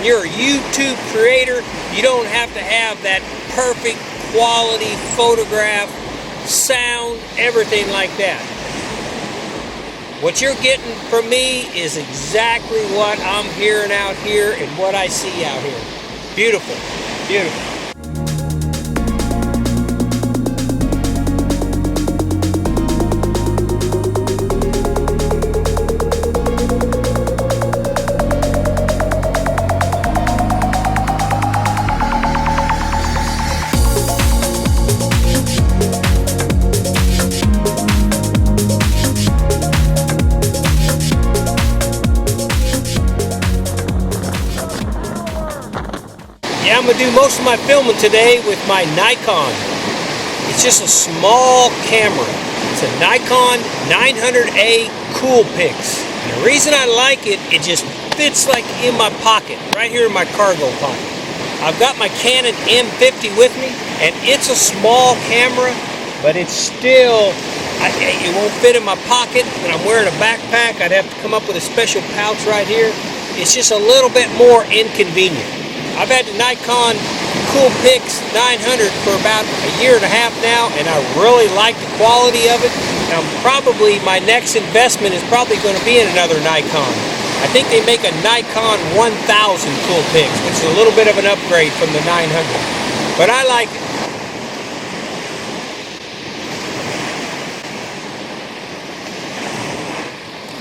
When you're a YouTube creator, you don't have to have that perfect quality photograph, sound, everything like that. What you're getting from me is exactly what I'm hearing out here and what I see out here. Beautiful, beautiful. Yeah, I'm going to do most of my filming today with my Nikon. It's just a small camera. It's a Nikon 900A Coolpix. And the reason I like it, it just fits like in my pocket, right here in my cargo pocket. I've got my Canon M50 with me, and it's a small camera, but it's still, it won't fit in my pocket, and I'm wearing a backpack. I'd have to come up with a special pouch right here. It's just a little bit more inconvenient. I've had the Nikon Coolpix 900 for about a year and a half now, and I really like the quality of it. Now, my next investment is probably going to be in another Nikon. I think they make a Nikon 1000 Coolpix, which is a little bit of an upgrade from the 900. But I like it.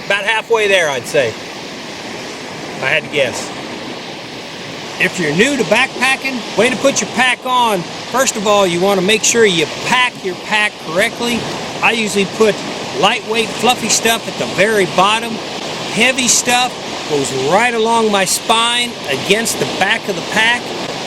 About halfway there, I'd say, if I had to guess. If you're new to backpacking, way to put your pack on. First of all, you want to make sure you pack your pack correctly. I usually put lightweight, fluffy stuff at the very bottom. Heavy stuff goes right along my spine against the back of the pack.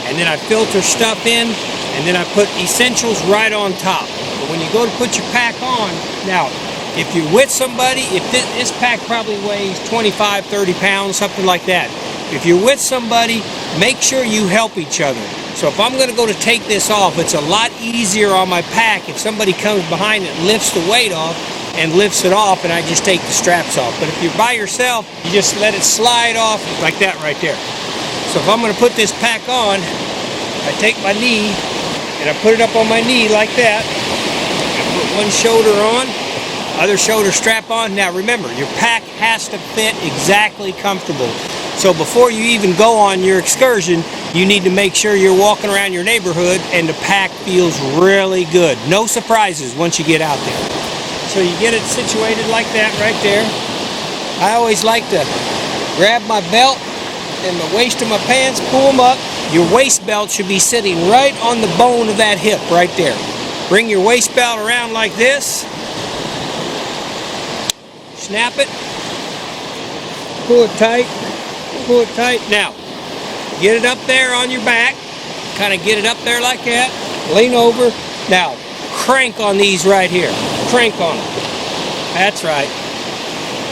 And then I filter stuff in, and then I put essentials right on top. But when you go to put your pack on, now, if you're with somebody, if this pack probably weighs 25, 30 pounds, something like that. If you're with somebody, make sure you help each other. So if I'm going to go to take this off, it's a lot easier on my pack if somebody comes behind it, lifts the weight off, and lifts it off, and I just take the straps off. But if you're by yourself, you just let it slide off like that right there. So if I'm going to put this pack on, I take my knee, and I put it up on my knee like that. I put one shoulder on, other shoulder strap on. Now remember, your pack has to fit exactly comfortable. So before you even go on your excursion, you need to make sure you're walking around your neighborhood and the pack feels really good. No surprises once you get out there. So you get it situated like that right there. I always like to grab my belt and the waist of my pants, pull them up. Your waist belt should be sitting right on the bone of that hip right there. Bring your waist belt around like this. Snap it. Pull it tight. Pull it tight. Now, get it up there on your back. Kind of get it up there like that. Lean over. Now, crank on these right here. Crank on them. That's right.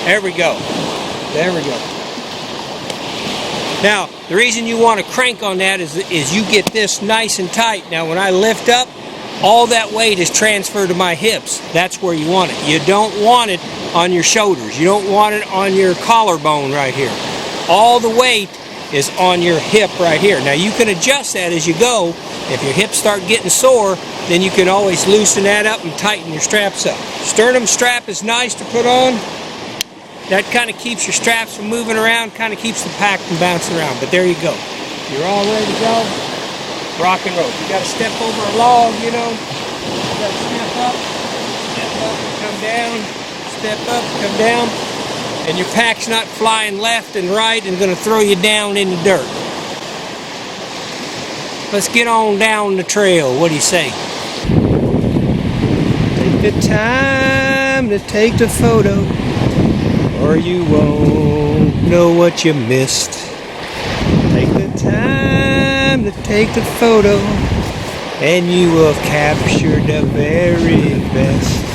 There we go. There we go. Now, the reason you want to crank on that is you get this nice and tight. Now, when I lift up, all that weight is transferred to my hips. That's where you want it. You don't want it on your shoulders. You don't want it on your collarbone right here. All the weight is on your hip right here. Now you can adjust that as you go. If your hips start getting sore, then you can always loosen that up and tighten your straps up. Sternum strap is nice to put on. That kind of keeps your straps from moving around, kind of keeps the pack from bouncing around. But there you go. You're all ready to go. Rock and roll. You got to step over a log, you know. You got to step up, come down, step up, come down. And your pack's not flying left and right and going to throw you down in the dirt. Let's get on down the trail. What do you say? Take the time to take the photo, or you won't know what you missed. Take the time to take the photo, and you will have captured the very best.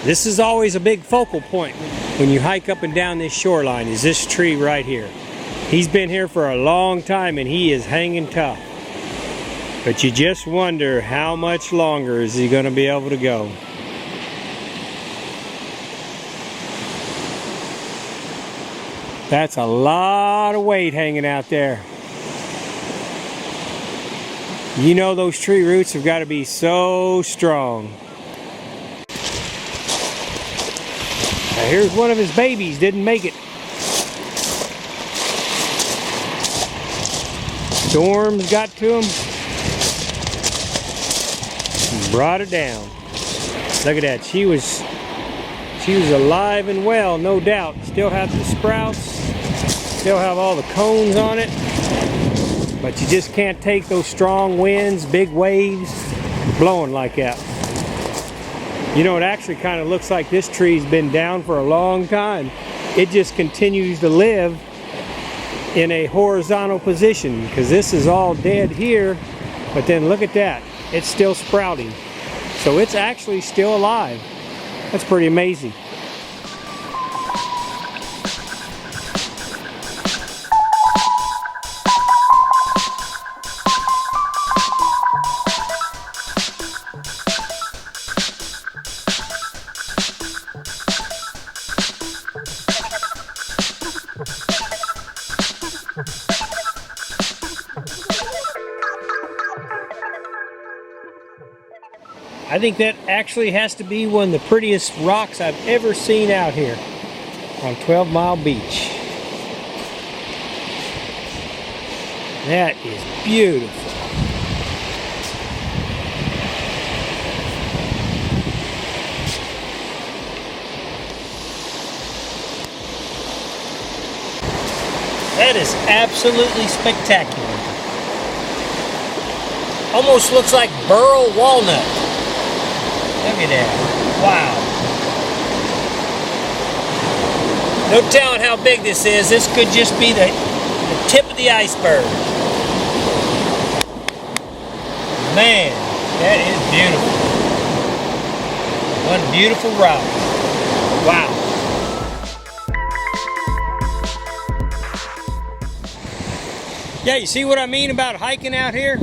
This is always a big focal point when you hike up and down this shoreline, is this tree right here. He's been here for a long time and he is hanging tough. But you just wonder how much longer is he going to be able to go. That's a lot of weight hanging out there. You know those tree roots have got to be so strong. Now here's one of his babies, didn't make it. Storms got to him. Brought it down. Look at that. She was alive and well, no doubt. Still have the sprouts. Still have all the cones on it. But you just can't take those strong winds, big waves, blowing like that. You know, it actually kind of looks like this tree's been down for a long time. It just continues to live in a horizontal position because this is all dead here. But then look at that. It's still sprouting. So it's actually still alive. That's pretty amazing. I think that actually has to be one of the prettiest rocks I've ever seen out here on 12 Mile Beach. That is beautiful. That is absolutely spectacular. Almost looks like burl walnut. Look at that. Wow. No telling how big this is. This could just be the tip of the iceberg. Man, that is beautiful. One beautiful rock. Wow. Yeah, you see what I mean about hiking out here?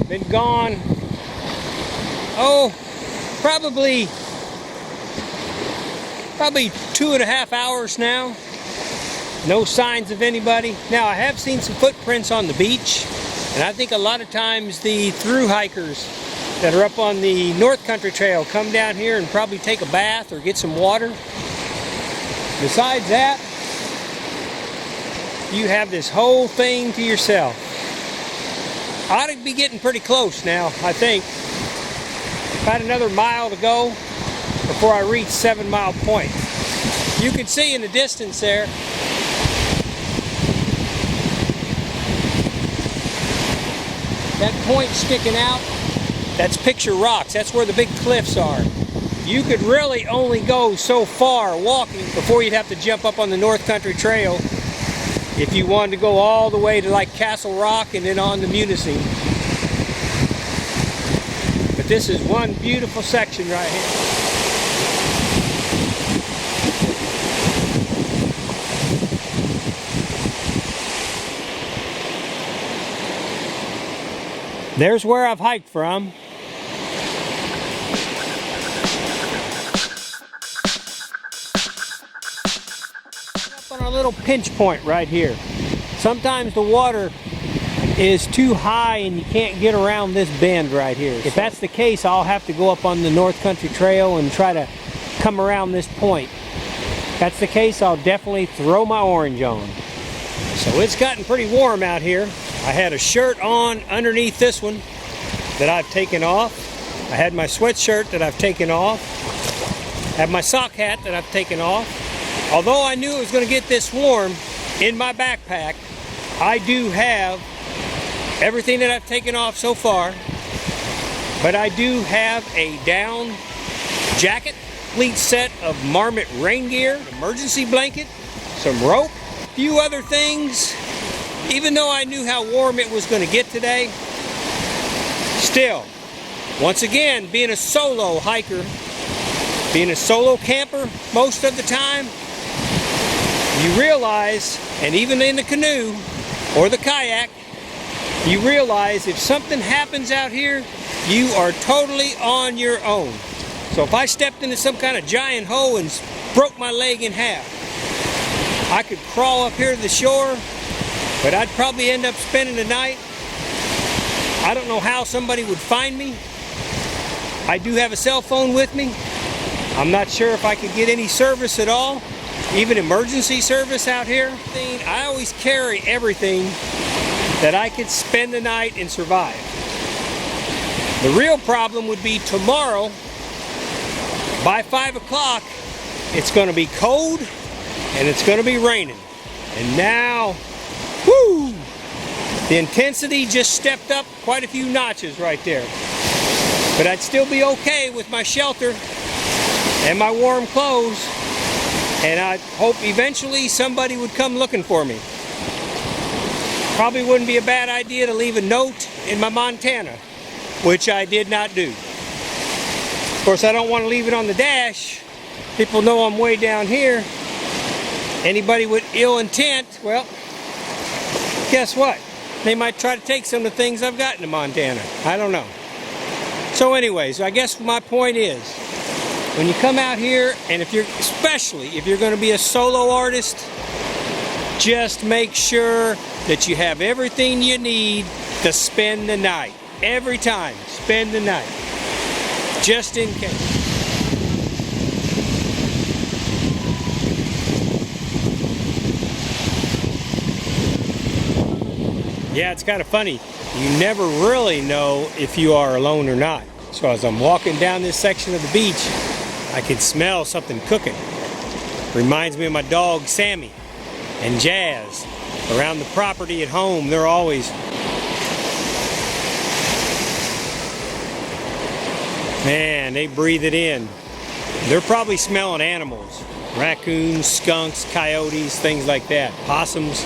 Been gone, probably 2.5 hours now. No signs of anybody. Now, I have seen some footprints on the beach, and I think a lot of times the through hikers that are up on the North Country Trail come down here and probably take a bath or get some water. Besides that, you have this whole thing to yourself. I ought to be getting pretty close now, I think. About another mile to go before I reach 7 Mile Point. You can see in the distance there, that point sticking out, that's Picture Rocks. That's where the big cliffs are. You could really only go so far walking before you'd have to jump up on the North Country Trail if you wanted to go all the way to like Castle Rock and then on to Munising. But this is one beautiful section right here. There's where I've hiked from. Up on a little pinch point right here. Sometimes the water is too high and you can't get around this bend right here. If that's the case, I'll have to go up on the North Country Trail and try to come around this point. If that's the case, I'll definitely throw my orange on. So it's gotten pretty warm out here. I had a shirt on underneath this one that I've taken off. I had my sweatshirt that I've taken off. I have my sock hat that I've taken off. Although I knew it was going to get this warm, in my backpack, I do have everything that I've taken off so far, but I do have a down jacket, complete set of Marmot rain gear, emergency blanket, some rope, a few other things. Even though I knew how warm it was going to get today, still, once again, being a solo hiker, being a solo camper most of the time, you realize, and even in the canoe or the kayak, you realize if something happens out here, you are totally on your own. So if I stepped into some kind of giant hole and broke my leg in half, I could crawl up here to the shore, but I'd probably end up spending the night. I don't know how somebody would find me. I do have a cell phone with me. I'm not sure if I could get any service at all, even emergency service out here. I always carry everything that I could spend the night and survive. The real problem would be tomorrow, by 5 o'clock, it's going to be cold and it's going to be raining. And now, whoo, the intensity just stepped up quite a few notches right there. But I'd still be okay with my shelter and my warm clothes, and I hope eventually somebody would come looking for me. Probably wouldn't be a bad idea to leave a note in my Montana, which I did not do. Of course, I don't want to leave it on the dash. People know I'm way down here. Anybody with ill intent, well, guess what? They might try to take some of the things I've got in Montana. I don't know. So anyways, I guess my point is, when you come out here, and especially if you're going to be a solo artist, just make sure that you have everything you need to spend the night. Every time, spend the night. Just in case. Yeah, it's kind of funny. You never really know if you are alone or not. So as I'm walking down this section of the beach, I can smell something cooking. Reminds me of my dog Sammy and Jazz. Around the property at home, they're always... Man, they breathe it in. They're probably smelling animals. Raccoons, skunks, coyotes, things like that. Possums.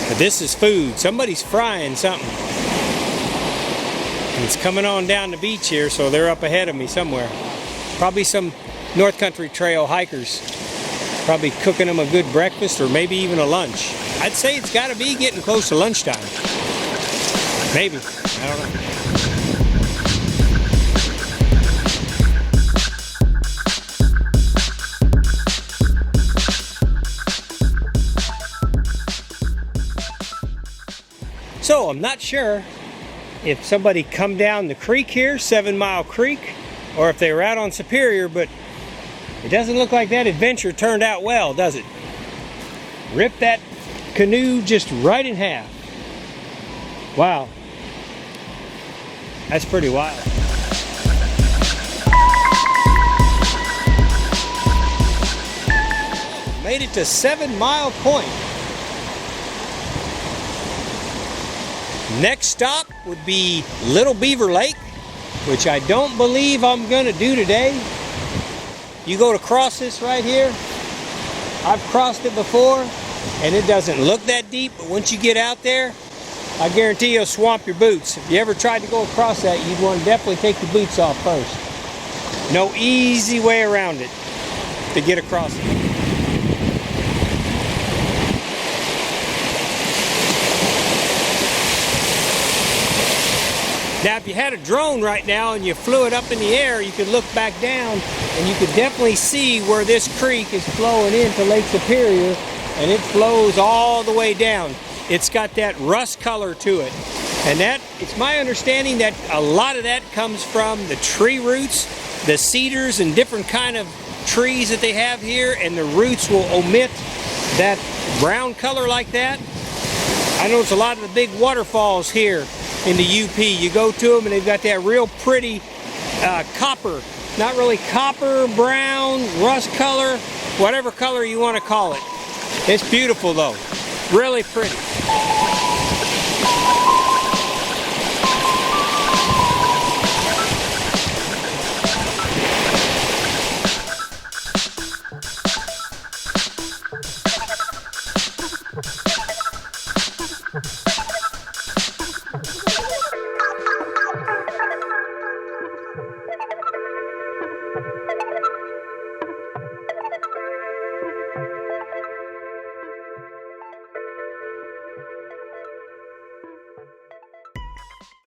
But this is food. Somebody's frying something. And it's coming on down the beach here, so they're up ahead of me somewhere. Probably some North Country Trail hikers. Probably cooking them a good breakfast or maybe even a lunch. I'd say it's got to be getting close to lunchtime. Maybe. I don't know. So I'm not sure if somebody come down the creek here, 7 Mile Creek, or if they were out on Superior, but it doesn't look like that adventure turned out well, does it? Ripped that canoe just right in half. Wow. That's pretty wild. Made it to 7 Mile Point. Next stop would be Little Beaver Lake, which I don't believe I'm gonna do today. You go to cross this right here. I've crossed it before and it doesn't look that deep, but once you get out there, I guarantee you'll swamp your boots. If you ever tried to go across that, you'd want to definitely take your boots off first. No easy way around it to get across it. Now, if you had a drone right now and you flew it up in the air, you could look back down and you could definitely see where this creek is flowing into Lake Superior, and it flows all the way down. It's got that rust color to it. And that, it's my understanding that a lot of that comes from the tree roots, the cedars and different kind of trees that they have here, and the roots will omit that brown color like that. I notice a lot of the big waterfalls here in the UP. You go to them and they've got that real pretty copper, not really copper, brown, rust color, whatever color you want to call it. It's beautiful though, really pretty.